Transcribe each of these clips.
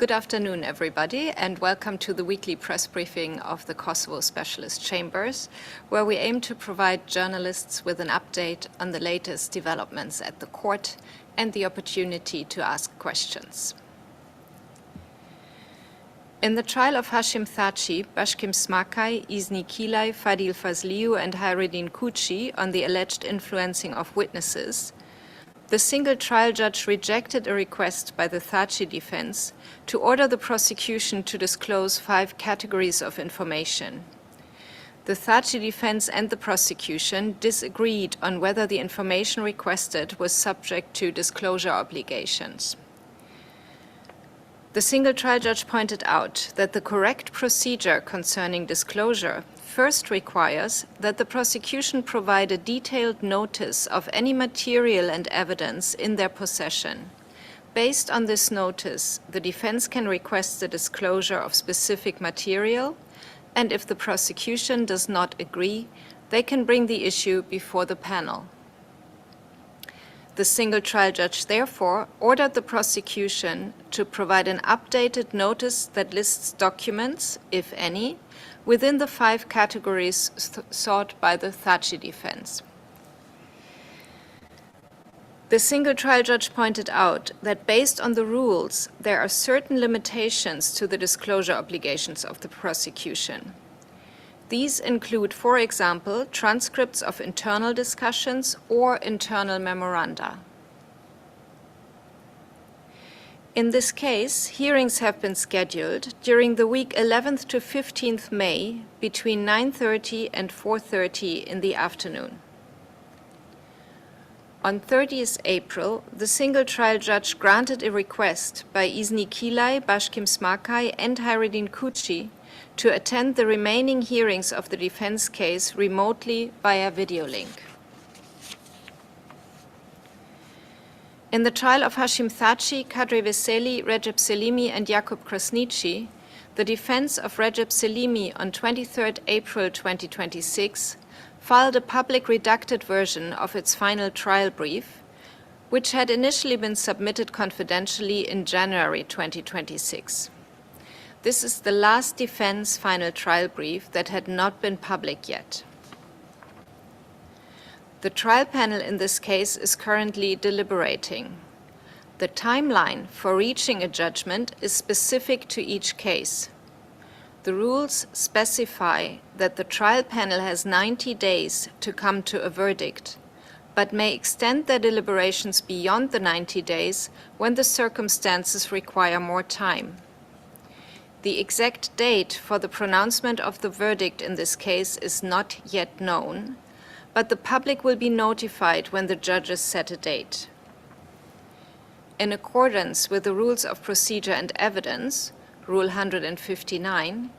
Good afternoon, everybody, and welcome to the weekly press briefing of the Kosovo Specialist Chambers, where we aim to provide journalists with an update on the latest developments at the court and the opportunity to ask questions. In the trial of Hashim Thaçi, Bashkim Smakaj, Izni Kilaj, Fadil Fazliu, and Hayreddin Kuçi on the alleged influencing of witnesses, the single trial judge rejected a request by the Thaçi defense to order the prosecution to disclose 5 categories of information. The Thaçi defense and the prosecution disagreed on whether the information requested was subject to disclosure obligations. The single trial judge pointed out that the correct procedure concerning disclosure first requires that the prosecution provide a detailed notice of any material and evidence in their possession. Based on this notice, the defense can request the disclosure of specific material, and if the prosecution does not agree, they can bring the issue before the panel. The single trial judge therefore ordered the prosecution to provide an updated notice that lists documents, if any, within the 5 categories sought by the Thaçi defense. The single trial judge pointed out that based on the rules, there are certain limitations to the disclosure obligations of the prosecution. These include, for example, transcripts of internal discussions or internal memoranda. In this case, hearings have been scheduled during the week 11th to 15th May between 9:30 and 4:30 in the afternoon. On 30th April, the single trial judge granted a request by Izni Kilaj, Bashkim Smakaj, and Hayreddin Kuçi to attend the remaining hearings of the defense case remotely via video link. In the trial of Hashim Thaçi, Kadri Veseli, Recep Selimi, and Jakub Krasniqi, the defense of Recep Selimi on 23 April 2026 filed a public redacted version of its final trial brief, which had initially been submitted confidentially in January 2026. This is the last defense final trial brief that had not been public yet. The trial panel in this case is currently deliberating. The timeline for reaching a judgment is specific to each case. The rules specify that the trial panel has 90 days to come to a verdict, but may extend their deliberations beyond the 90 days when the circumstances require more time. The exact date for the pronouncement of the verdict in this case is not yet known, but the public will be notified when the judges set a date. In accordance with the Rules of Procedure and Evidence, Rule 159,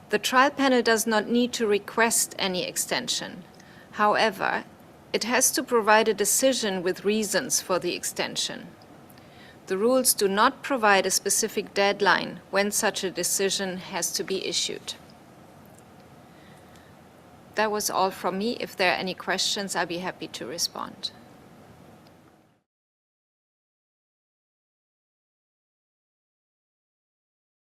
the trial panel does not need to request any extension. However, it has to provide a decision with reasons for the extension. The rules do not provide a specific deadline when such a decision has to be issued. That was all from me. If there are any questions, I'll be happy to respond.